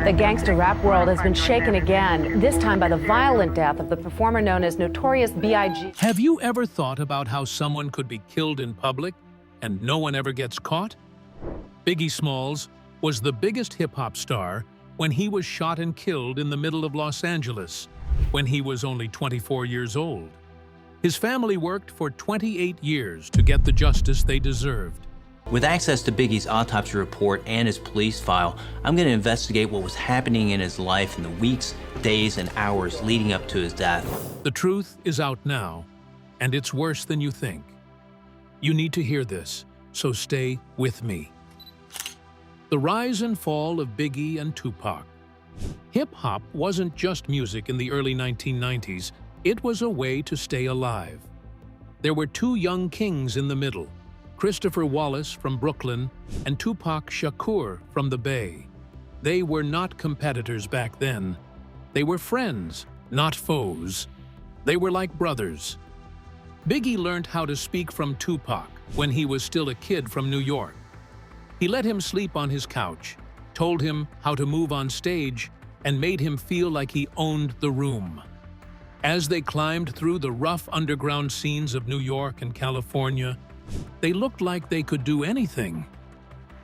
The gangster rap world has been shaken again, this time by the violent death of the performer known as Notorious B.I.G. Have you ever thought about how someone could be killed in public and no one ever gets caught? Biggie Smalls was the biggest hip-hop star when he was shot and killed in the middle of Los Angeles when he was only 24 years old. His family worked for 28 years to get the justice they deserved. With access to Biggie's autopsy report and his police file, I'm going to investigate what was happening in his life in the weeks, days, and hours leading up to his death. The truth is out now, and it's worse than you think. You need to hear this, so stay with me. The rise and fall of Biggie and Tupac. Hip-hop wasn't just music in the early 1990s, it was a way to stay alive. There were two young kings in the middle, Christopher Wallace from Brooklyn and Tupac Shakur from the Bay. They were not competitors back then. They were friends, not foes. They were like brothers. Biggie learned how to speak from Tupac when he was still a kid from New York. He let him sleep on his couch, told him how to move on stage, and made him feel like he owned the room. As they climbed through the rough underground scenes of New York and California, they looked like they could do anything.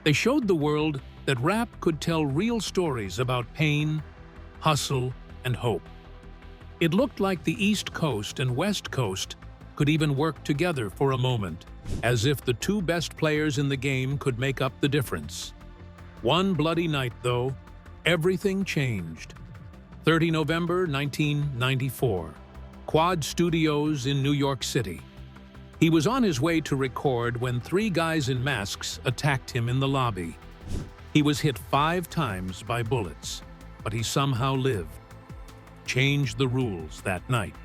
They showed the world that rap could tell real stories about pain, hustle, and hope. It looked like the East Coast and West Coast could even work together for a moment, as if the two best players in the game could make up the difference. One bloody night, though, everything changed. 30 November 1994, Quad Studios in New York City. He was on his way to record when three guys in masks attacked him in the lobby. He was hit 5 times by bullets, but he somehow lived. Changed the rules that night.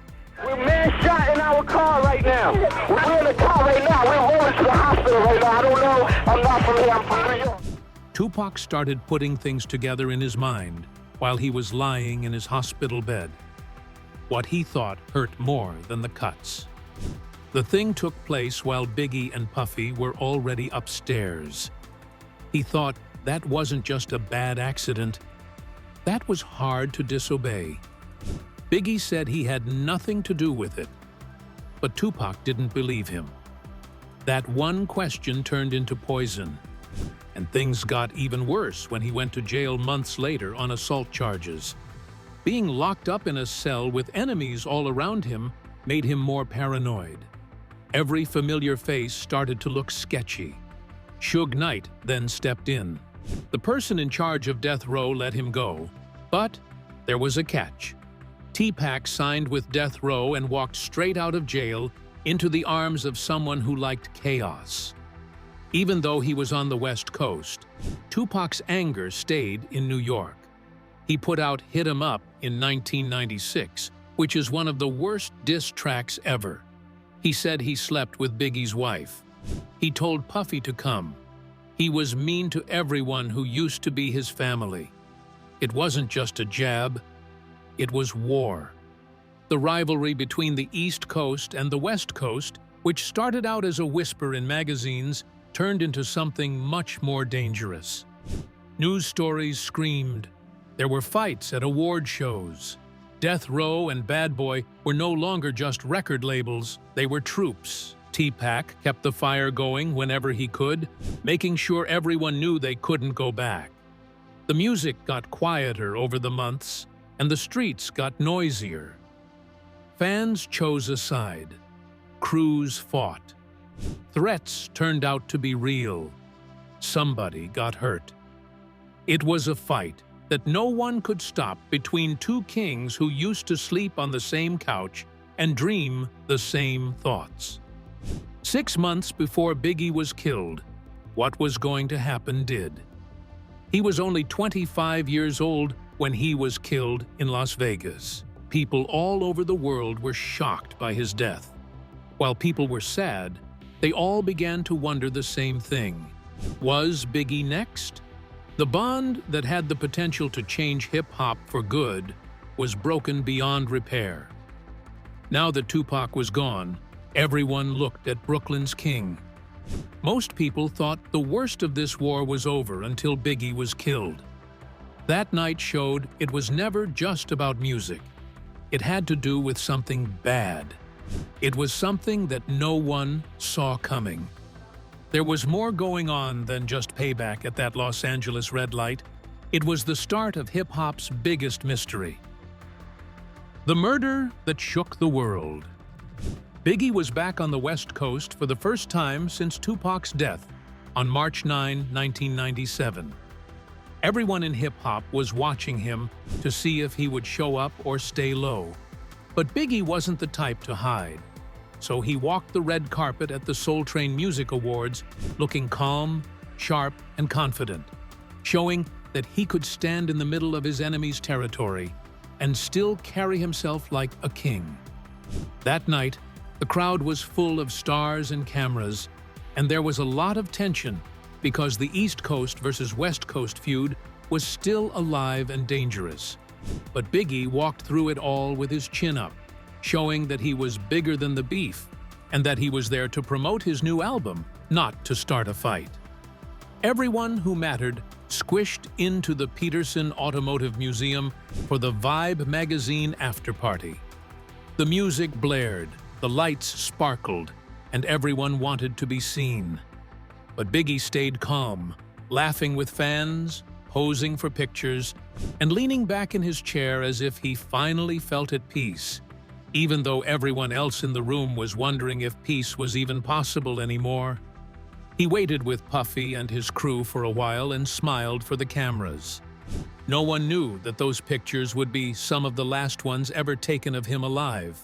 We're man shot in our car right now. We're in the car right now. We're rolling to the hospital right now. I don't know. I'm not from here. I'm from New York. Tupac started putting things together in his mind while he was lying in his hospital bed. What he thought hurt more than the cuts. The thing took place while Biggie and Puffy were already upstairs. He thought that wasn't just a bad accident. That was hard to disobey. Biggie said he had nothing to do with it, but Tupac didn't believe him. That one question turned into poison, and things got even worse when he went to jail months later on assault charges. Being locked up in a cell with enemies all around him made him more paranoid. Every familiar face started to look sketchy. Suge Knight then stepped in. The person in charge of death row let him go, but there was a catch. Tupac signed with death row and walked straight out of jail into the arms of someone who liked chaos. Even though he was on the West Coast, Tupac's anger stayed in New York. He put out Hit 'Em Up in 1996, which is one of the worst diss tracks ever. He said he slept with Biggie's wife. He told Puffy to come. He was mean to everyone who used to be his family. It wasn't just a jab, it was war. The rivalry between the East Coast and the West Coast, which started out as a whisper in magazines, turned into something much more dangerous. News stories screamed. There were fights at award shows. Death Row and Bad Boy were no longer just record labels, they were troops. Tupac kept the fire going whenever he could, making sure everyone knew they couldn't go back. The music got quieter over the months, and the streets got noisier. Fans chose a side. Crews fought. Threats turned out to be real. Somebody got hurt. It was a fight that no one could stop between two kings who used to sleep on the same couch and dream the same thoughts. 6 months before Biggie was killed, what was going to happen did. He was only 25 years old when he was killed in Las Vegas. People all over the world were shocked by his death. While people were sad, they all began to wonder the same thing. Was Biggie next? The bond that had the potential to change hip-hop for good was broken beyond repair. Now that Tupac was gone, everyone looked at Brooklyn's king. Most people thought the worst of this war was over until Biggie was killed. That night showed it was never just about music. It had to do with something bad. It was something that no one saw coming. There was more going on than just payback at that Los Angeles red light. It was the start of hip-hop's biggest mystery. The murder that shook the world. Biggie was back on the West Coast for the first time since Tupac's death on March 9, 1997. Everyone in hip-hop was watching him to see if he would show up or stay low. But Biggie wasn't the type to hide. So he walked the red carpet at the Soul Train Music Awards looking calm, sharp, and confident, showing that he could stand in the middle of his enemy's territory and still carry himself like a king. That night, the crowd was full of stars and cameras, and there was a lot of tension because the East Coast versus West Coast feud was still alive and dangerous. But Biggie walked through it all with his chin up, showing that he was bigger than the beef and that he was there to promote his new album, not to start a fight. Everyone who mattered squished into the Peterson Automotive Museum for the Vibe magazine after-party. The music blared, the lights sparkled, and everyone wanted to be seen. But Biggie stayed calm, laughing with fans, posing for pictures, and leaning back in his chair as if he finally felt at peace, even though everyone else in the room was wondering if peace was even possible anymore. He waited with Puffy and his crew for a while and smiled for the cameras. No one knew that those pictures would be some of the last ones ever taken of him alive.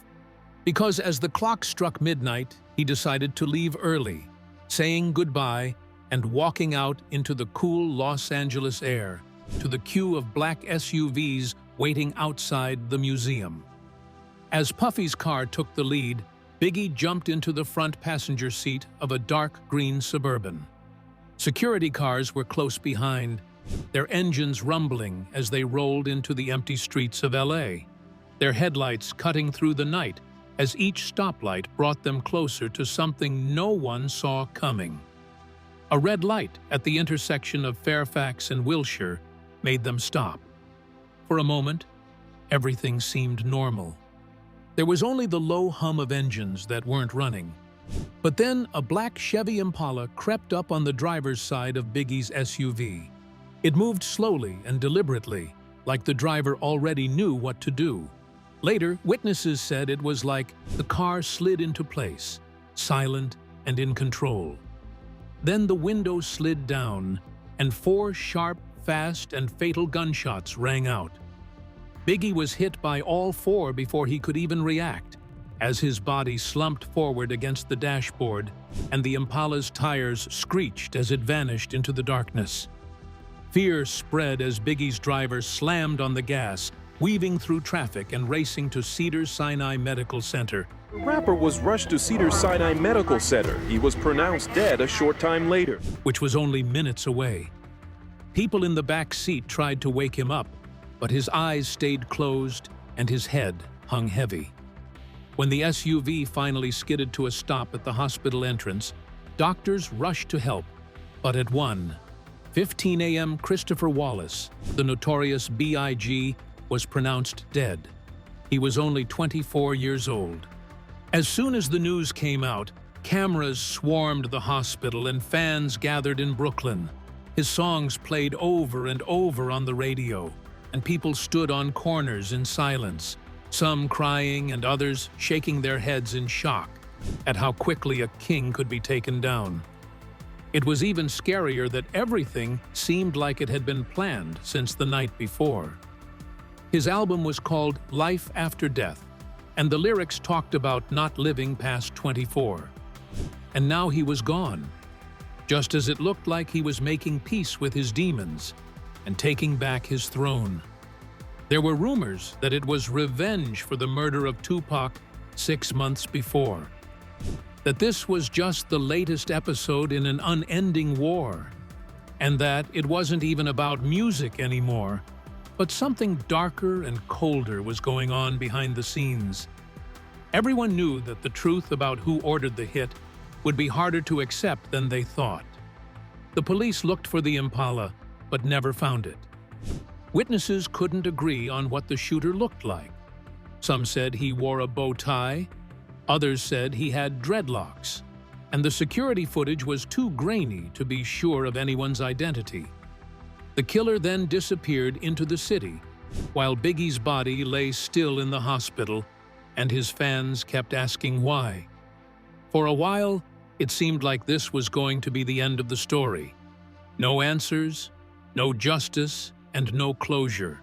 Because as the clock struck midnight, he decided to leave early, saying goodbye and walking out into the cool Los Angeles air to the queue of black SUVs waiting outside the museum. As Puffy's car took the lead, Biggie jumped into the front passenger seat of a dark green Suburban. Security cars were close behind, their engines rumbling as they rolled into the empty streets of LA, their headlights cutting through the night as each stoplight brought them closer to something no one saw coming. A red light at the intersection of Fairfax and Wilshire made them stop. For a moment, everything seemed normal. There was only the low hum of engines that weren't running. But then a black Chevy Impala crept up on the driver's side of Biggie's SUV. It moved slowly and deliberately, like the driver already knew what to do. Later, witnesses said it was like the car slid into place, silent and in control. Then the window slid down, and 4 sharp, fast, and fatal gunshots rang out. Biggie was hit by all 4 before he could even react, as his body slumped forward against the dashboard and the Impala's tires screeched as it vanished into the darkness. Fear spread as Biggie's driver slammed on the gas, weaving through traffic and racing to Cedars-Sinai Medical Center. The rapper was rushed to Cedars-Sinai Medical Center. He was pronounced dead a short time later, which was only minutes away. People in the back seat tried to wake him up, but his eyes stayed closed and his head hung heavy. When the SUV finally skidded to a stop at the hospital entrance, doctors rushed to help, but at 1:15 a.m. Christopher Wallace, the notorious B.I.G., was pronounced dead. He was only 24 years old. As soon as the news came out, cameras swarmed the hospital and fans gathered in Brooklyn. His songs played over and over on the radio, and people stood on corners in silence, some crying and others shaking their heads in shock at how quickly a king could be taken down. It was even scarier that everything seemed like it had been planned since the night before. His album was called Life After Death, and the lyrics talked about not living past 24. And now he was gone, just as it looked like he was making peace with his demons and taking back his throne. There were rumors that it was revenge for the murder of Tupac 6 months before, that this was just the latest episode in an unending war, and that it wasn't even about music anymore, but something darker and colder was going on behind the scenes. Everyone knew that the truth about who ordered the hit would be harder to accept than they thought. The police looked for the Impala, but never found it. Witnesses couldn't agree on what the shooter looked like. Some said he wore a bow tie, others said he had dreadlocks, and the security footage was too grainy to be sure of anyone's identity. The killer then disappeared into the city, while Biggie's body lay still in the hospital, and his fans kept asking why. For a while, it seemed like this was going to be the end of the story. No answers, no justice, and no closure.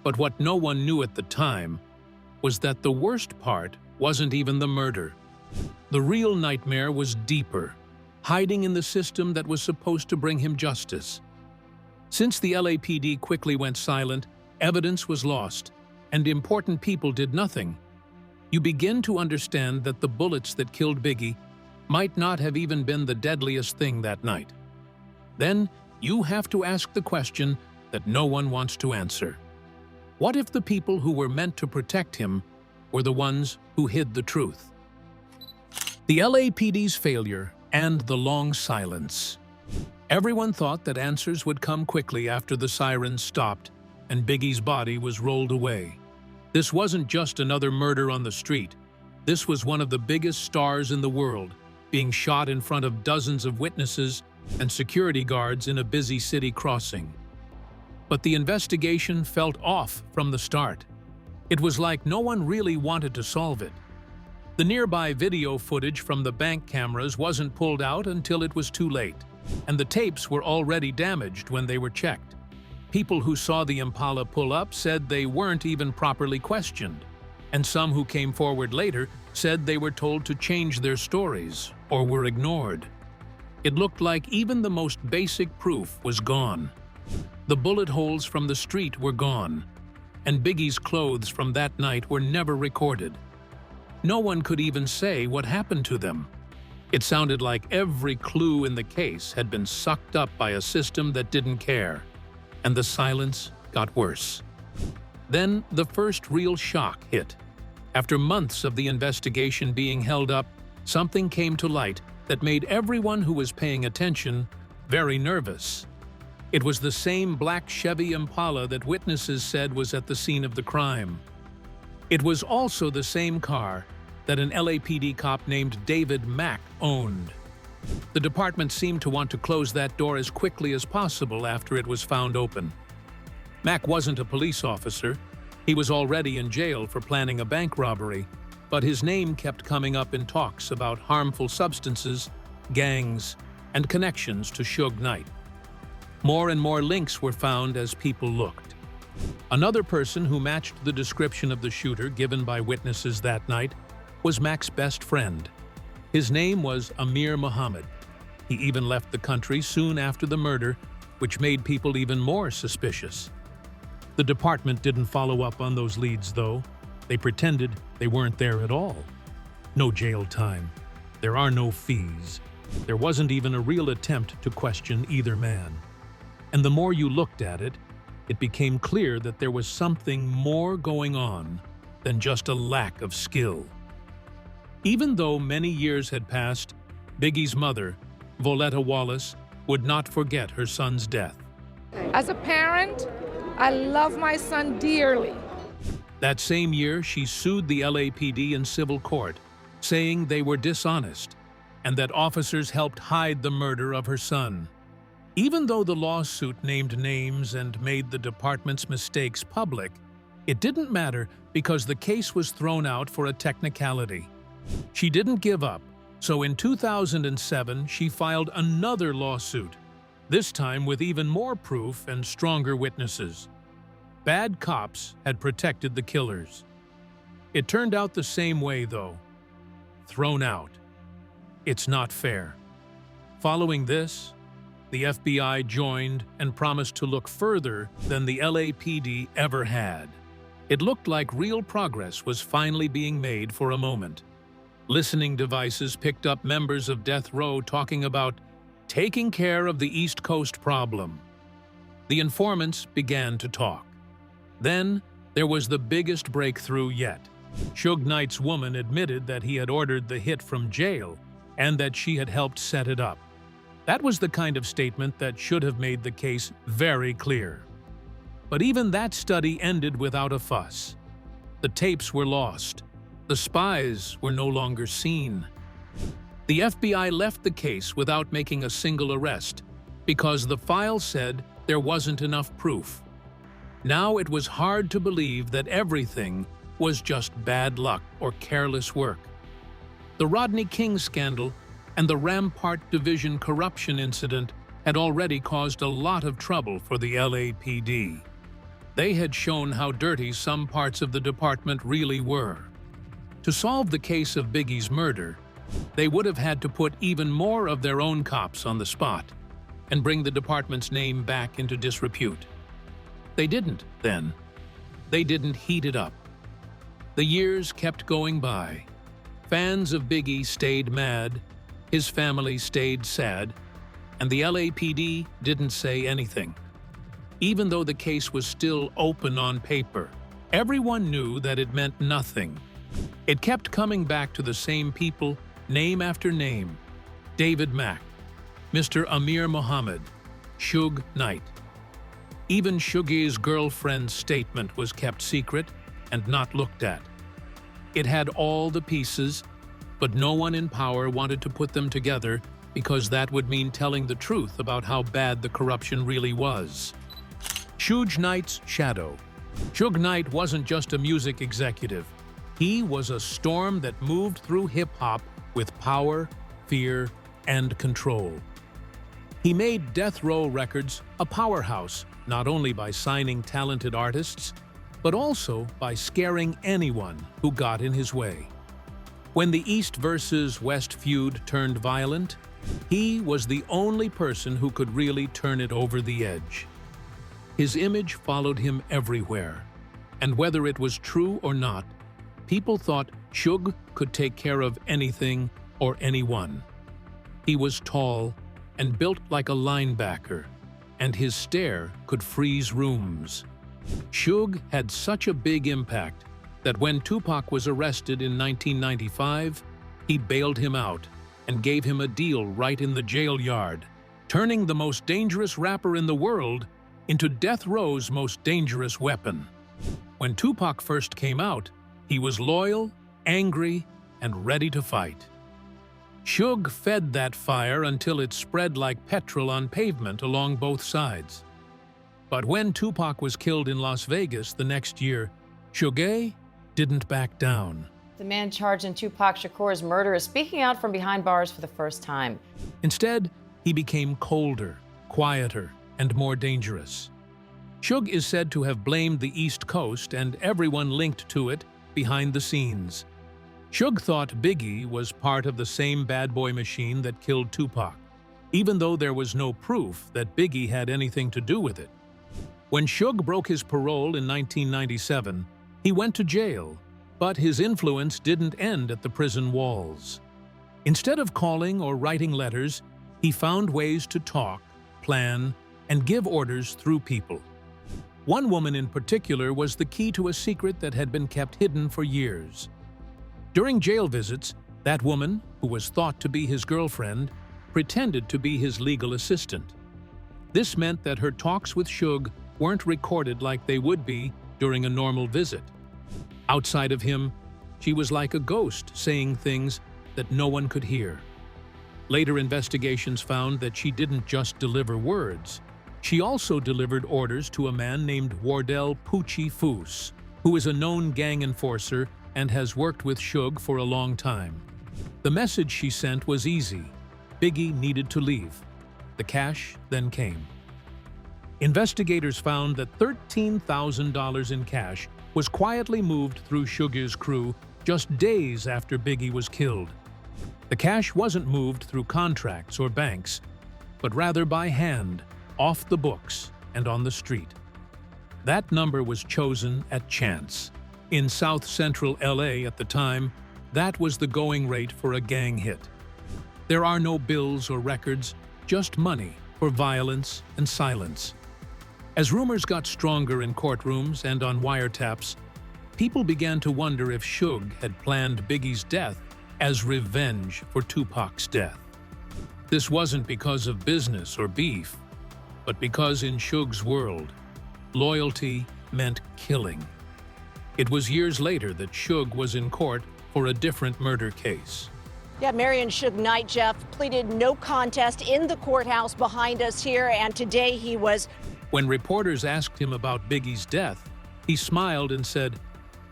But what no one knew at the time was that the worst part wasn't even the murder. The real nightmare was deeper, hiding in the system that was supposed to bring him justice. Since the LAPD quickly went silent, evidence was lost, and important people did nothing. You begin to understand that the bullets that killed Biggie might not have even been the deadliest thing that night. Then you have to ask the question that no one wants to answer. What if the people who were meant to protect him were the ones who hid the truth? The LAPD's failure and the long silence. Everyone thought that answers would come quickly after the sirens stopped and Biggie's body was rolled away. This wasn't just another murder on the street. This was one of the biggest stars in the world, being shot in front of dozens of witnesses and security guards in a busy city crossing. But the investigation felt off from the start. It was like no one really wanted to solve it. The nearby video footage from the bank cameras wasn't pulled out until it was too late, and the tapes were already damaged when they were checked. People who saw the Impala pull up said they weren't even properly questioned, and some who came forward later said they were told to change their stories or were ignored. It looked like even the most basic proof was gone. The bullet holes from the street were gone, and Biggie's clothes from that night were never recorded. No one could even say what happened to them. It sounded like every clue in the case had been sucked up by a system that didn't care, and the silence got worse. Then the first real shock hit. After months of the investigation being held up, something came to light that made everyone who was paying attention very nervous. It was the same black Chevy Impala that witnesses said was at the scene of the crime. It was also the same car that an LAPD cop named David Mack owned. The department seemed to want to close that door as quickly as possible after it was found open. Mack wasn't a police officer. He was already in jail for planning a bank robbery, but his name kept coming up in talks about harmful substances, gangs, and connections to Suge Knight. More and more links were found as people looked. Another person who matched the description of the shooter given by witnesses that night was Mack's best friend. His name was Amir Muhammad. He even left the country soon after the murder, which made people even more suspicious. The department didn't follow up on those leads, though. They pretended they weren't there at all. No jail time. There are no fees. There wasn't even a real attempt to question either man. And the more you looked at it, it became clear that there was something more going on than just a lack of skill. Even though many years had passed, Biggie's mother, Voletta Wallace, would not forget her son's death. As a parent, I love my son dearly. That same year, she sued the LAPD in civil court, saying they were dishonest and that officers helped hide the murder of her son. Even though the lawsuit named names and made the department's mistakes public, it didn't matter because the case was thrown out for a technicality. She didn't give up, so in 2007 she filed another lawsuit, this time with even more proof and stronger witnesses. Bad cops had protected the killers. It turned out the same way, though. Thrown out. It's not fair. Following this, the FBI joined and promised to look further than the LAPD ever had. It looked like real progress was finally being made for a moment. Listening devices picked up members of death row talking about taking care of the East Coast problem. The informants began to talk. Then there was the biggest breakthrough yet. Suge Knight's woman admitted that he had ordered the hit from jail and that she had helped set it up. That was the kind of statement that should have made the case very clear. But even that study ended without a fuss. The tapes were lost. The spies were no longer seen. The FBI left the case without making a single arrest because the file said there wasn't enough proof. Now it was hard to believe that everything was just bad luck or careless work. The Rodney King scandal and the Rampart Division corruption incident had already caused a lot of trouble for the LAPD. They had shown how dirty some parts of the department really were. To solve the case of Biggie's murder, they would have had to put even more of their own cops on the spot and bring the department's name back into disrepute. They didn't then. They didn't heat it up. The years kept going by. Fans of Biggie stayed mad, his family stayed sad, and the LAPD didn't say anything. Even though the case was still open on paper, everyone knew that it meant nothing. It kept coming back to the same people, name after name: David Mack, Mr. Amir Muhammad, Suge Knight. Even Suge's girlfriend's statement was kept secret and not looked at. It had all the pieces, but no one in power wanted to put them together because that would mean telling the truth about how bad the corruption really was. Suge Knight's shadow. Suge Knight wasn't just a music executive. He was a storm that moved through hip-hop with power, fear, and control. He made Death Row Records a powerhouse, not only by signing talented artists, but also by scaring anyone who got in his way. When the East versus West feud turned violent, he was the only person who could really turn it over the edge. His image followed him everywhere, and whether it was true or not, people thought Suge could take care of anything or anyone. He was tall and built like a linebacker, and his stare could freeze rooms. Suge had such a big impact that when Tupac was arrested in 1995, he bailed him out and gave him a deal right in the jail yard, turning the most dangerous rapper in the world into Death Row's most dangerous weapon. When Tupac first came out, he was loyal, angry, and ready to fight. Suge fed that fire until it spread like petrol on pavement along both sides. But when Tupac was killed in Las Vegas the next year, Suge didn't back down. The man charged in Tupac Shakur's murder is speaking out from behind bars for the first time. Instead, he became colder, quieter, and more dangerous. Suge is said to have blamed the East Coast and everyone linked to it behind the scenes. Suge thought Biggie was part of the same bad boy machine that killed Tupac, even though there was no proof that Biggie had anything to do with it. When Suge broke his parole in 1997, he went to jail, but his influence didn't end at the prison walls. Instead of calling or writing letters, he found ways to talk, plan, and give orders through people. One woman in particular was the key to a secret that had been kept hidden for years. During jail visits, that woman, who was thought to be his girlfriend, pretended to be his legal assistant. This meant that her talks with Suge weren't recorded like they would be during a normal visit. Outside of him, she was like a ghost saying things that no one could hear. Later investigations found that she didn't just deliver words. She also delivered orders to a man named Wardell Poochie Foose, who is a known gang enforcer and has worked with Suge for a long time. The message she sent was easy: Biggie needed to leave. The cash then came. Investigators found that $13,000 in cash was quietly moved through Suge's crew just days after Biggie was killed. The cash wasn't moved through contracts or banks, but rather by hand, off the books and on the street. That number was chosen at chance. In South Central LA at the time, that was the going rate for a gang hit. There are no bills or records, just money for violence and silence. As rumors got stronger in courtrooms and on wiretaps, people began to wonder if Suge had planned Biggie's death as revenge for Tupac's death. This wasn't because of business or beef, but because in Suge's world, loyalty meant killing. It was years later that Suge was in court for a different murder case. Yeah, Marion Suge Knight, Jeff, pleaded no contest in the courthouse behind us here, and today he was... When reporters asked him about Biggie's death, he smiled and said,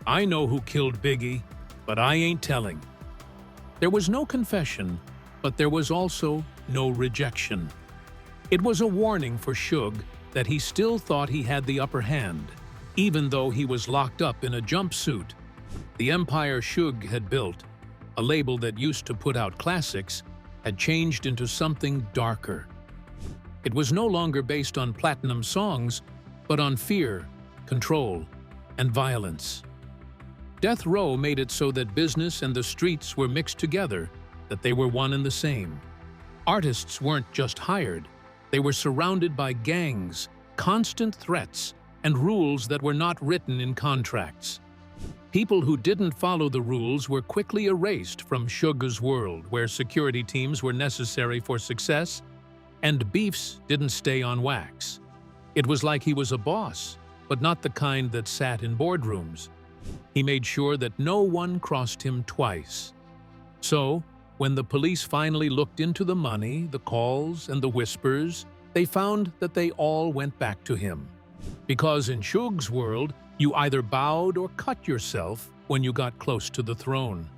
"I know who killed Biggie, but I ain't telling." There was no confession, but there was also no rejection. It was a warning for Suge that he still thought he had the upper hand, even though he was locked up in a jumpsuit. The empire Suge had built, a label that used to put out classics, had changed into something darker. It was no longer based on platinum songs, but on fear, control, and violence. Death Row made it so that business and the streets were mixed together, that they were one and the same. Artists weren't just hired, they were surrounded by gangs, constant threats, and rules that were not written in contracts. People who didn't follow the rules were quickly erased from Suge's world, where security teams were necessary for success, and beefs didn't stay on wax. It was like he was a boss, but not the kind that sat in boardrooms. He made sure that no one crossed him twice. So, when the police finally looked into the money, the calls, and the whispers, they found that they all went back to him. Because in Suge's world, you either bowed or cut yourself when you got close to the throne.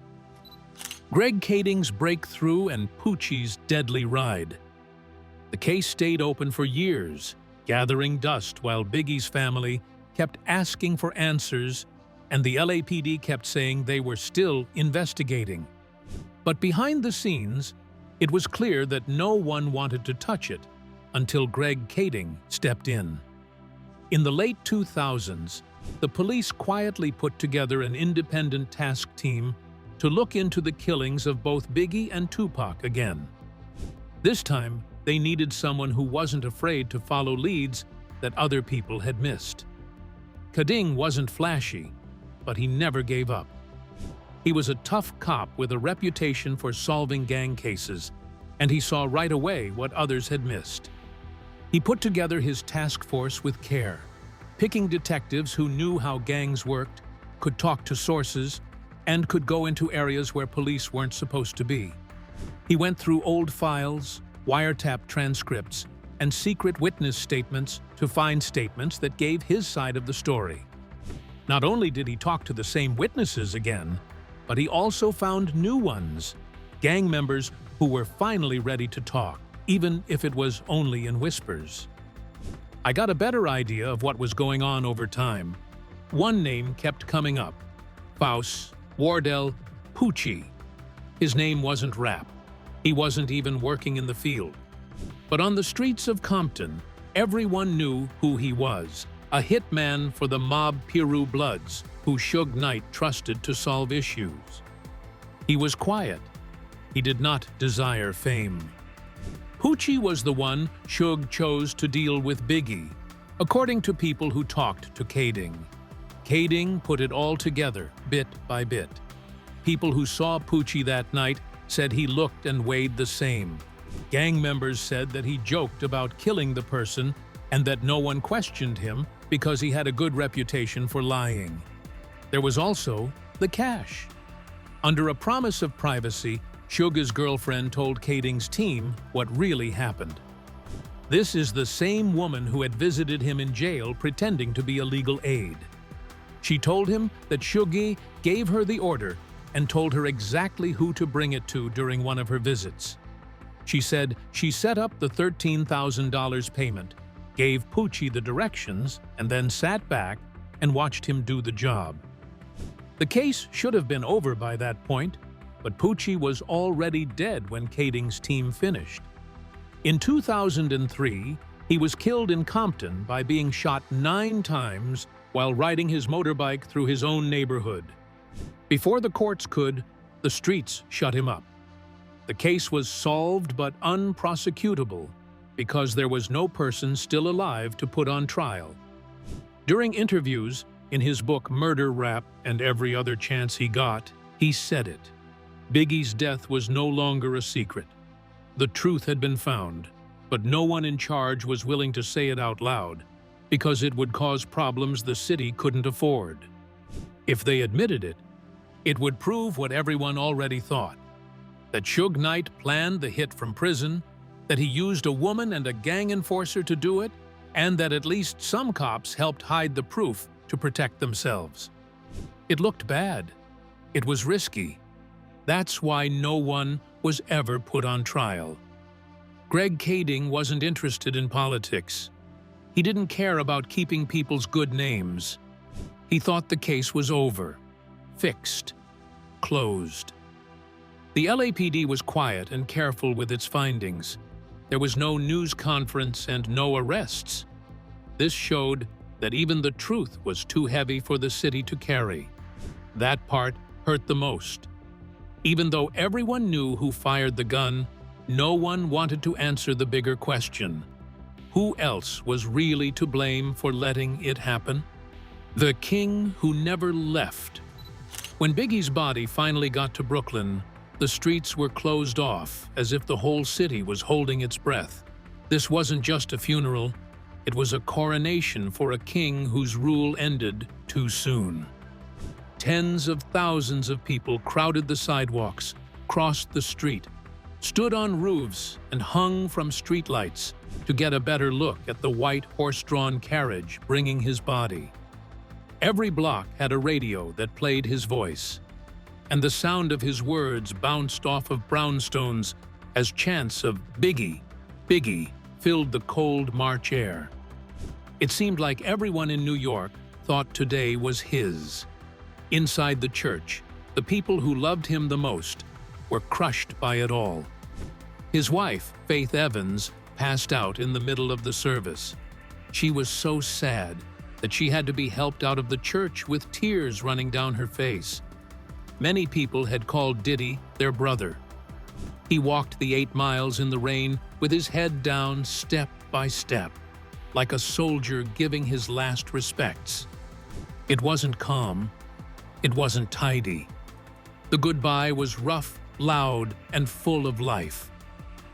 Greg Kading's breakthrough and Poochie's deadly ride. The case stayed open for years, gathering dust while Biggie's family kept asking for answers, and the LAPD kept saying they were still investigating. But behind the scenes, it was clear that no one wanted to touch it until Greg Kading stepped in. In the late 2000s, the police quietly put together an independent task team to look into the killings of both Biggie and Tupac again. This time, they needed someone who wasn't afraid to follow leads that other people had missed. Kading wasn't flashy, but he never gave up. He was a tough cop with a reputation for solving gang cases, and he saw right away what others had missed. He put together his task force with care, picking detectives who knew how gangs worked, could talk to sources, and could go into areas where police weren't supposed to be. He went through old files, wiretap transcripts, and secret witness statements to find statements that gave his side of the story. Not only did he talk to the same witnesses again, but he also found new ones, gang members who were finally ready to talk, even if it was only in whispers. I got a better idea of what was going on over time. One name kept coming up: Faust, Wardell, Poochie. His name wasn't rap. He wasn't even working in the field. But on the streets of Compton, everyone knew who he was, a hitman for the mob Piru Bloods, who Suge Knight trusted to solve issues. He was quiet. He did not desire fame. Poochie was the one Suge chose to deal with Biggie, according to people who talked to Kading. Kading put it all together, bit by bit. People who saw Poochie that night said he looked and weighed the same. Gang members said that he joked about killing the person and that no one questioned him because he had a good reputation for lying. There was also the cash. Under a promise of privacy, Suge's girlfriend told Kading's team what really happened. This is the same woman who had visited him in jail pretending to be a legal aid. She told him that Suge gave her the order and told her exactly who to bring it to during one of her visits. She said she set up the $13,000 payment, gave Poochie the directions, and then sat back and watched him do the job. The case should have been over by that point, but Poochie was already dead when Kading's team finished. In 2003, he was killed in Compton by being shot 9 times while riding his motorbike through his own neighborhood. Before the courts could, the streets shut him up. The case was solved but unprosecutable because there was no person still alive to put on trial. During interviews, in his book Murder Rap and Every Other Chance He Got, he said it. Biggie's death was no longer a secret. The truth had been found, but no one in charge was willing to say it out loud. because it would cause problems the city couldn't afford. If they admitted it, it would prove what everyone already thought, that Suge Knight planned the hit from prison, that he used a woman and a gang enforcer to do it, and that at least some cops helped hide the proof to protect themselves. It looked bad. It was risky. That's why no one was ever put on trial. Greg Kading wasn't interested in politics. He didn't care about keeping people's good names. He thought the case was over, fixed, closed. The LAPD was quiet and careful with its findings. There was no news conference and no arrests. This showed that even the truth was too heavy for the city to carry. That part hurt the most. Even though everyone knew who fired the gun, no one wanted to answer the bigger question. Who else was really to blame for letting it happen? The king who never left. When Biggie's body finally got to Brooklyn, the streets were closed off as if the whole city was holding its breath. This wasn't just a funeral, it was a coronation for a king whose rule ended too soon. Tens of thousands of people crowded the sidewalks, crossed the street, stood on roofs, and hung from streetlights to get a better look at the white horse-drawn carriage bringing his body. Every block had a radio that played his voice, and the sound of his words bounced off of brownstones as chants of "Biggie, Biggie" filled the cold March air. It seemed like everyone in New York thought today was his. Inside the church, the people who loved him the most were crushed by it all. His wife, Faith Evans, passed out in the middle of the service. She was so sad that she had to be helped out of the church with tears running down her face. Many people had called Diddy their brother. He walked the 8 miles in the rain with his head down step by step, like a soldier giving his last respects. It wasn't calm. It wasn't tidy. The goodbye was rough, loud, and full of life,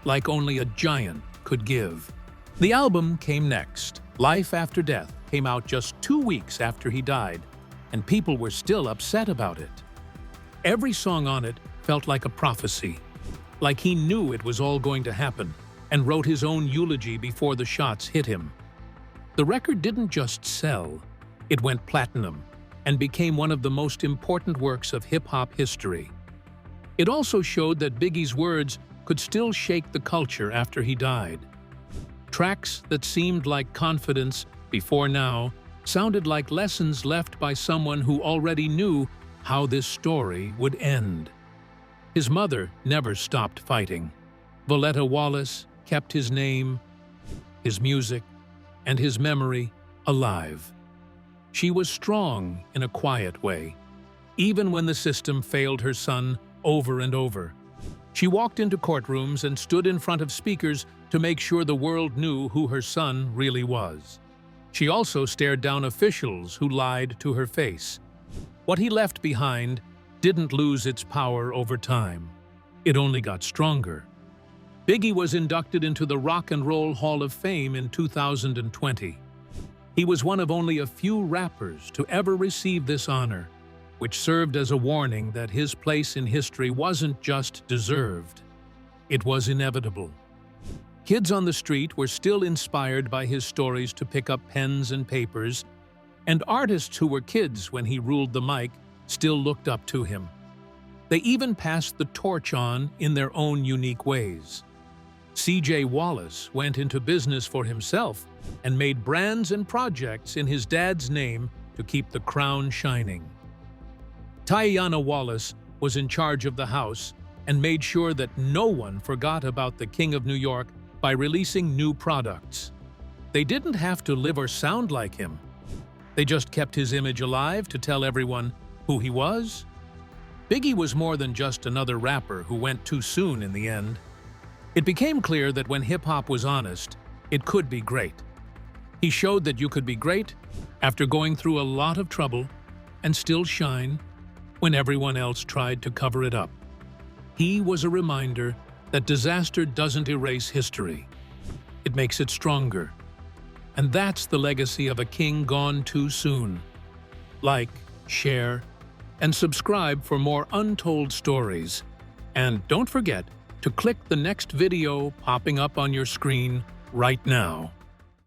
like only a giant could give. The album came next. Life After Death came out just 2 weeks after he died, and people were still upset about it. Every song on it felt like a prophecy, like he knew it was all going to happen, and wrote his own eulogy before the shots hit him. The record didn't just sell, it went platinum, and became one of the most important works of hip-hop history. It also showed that Biggie's words could still shake the culture after he died. Tracks that seemed like confidence before now sounded like lessons left by someone who already knew how this story would end. His mother never stopped fighting. Voletta Wallace kept his name, his music, and his memory alive. She was strong in a quiet way, even when the system failed her son over and over. She walked into courtrooms and stood in front of speakers to make sure the world knew who her son really was. She also stared down officials who lied to her face. What he left behind didn't lose its power over time. It only got stronger. Biggie was inducted into the Rock and Roll Hall of Fame in 2020. He was one of only a few rappers to ever receive this honor, which served as a warning that his place in history wasn't just deserved, it was inevitable. Kids on the street were still inspired by his stories to pick up pens and papers, and artists who were kids when he ruled the mic still looked up to him. They even passed the torch on in their own unique ways. C.J. Wallace went into business for himself and made brands and projects in his dad's name to keep the crown shining. Tiana Wallace was in charge of the house and made sure that no one forgot about the King of New York by releasing new products. They didn't have to live or sound like him. They just kept his image alive to tell everyone who he was. Biggie was more than just another rapper who went too soon in the end. It became clear that when hip-hop was honest, it could be great. He showed that you could be great after going through a lot of trouble and still shine when everyone else tried to cover it up. He was a reminder that disaster doesn't erase history. It makes it stronger. And that's the legacy of a king gone too soon. Like, share, and subscribe for more untold stories. And don't forget to click the next video popping up on your screen right now.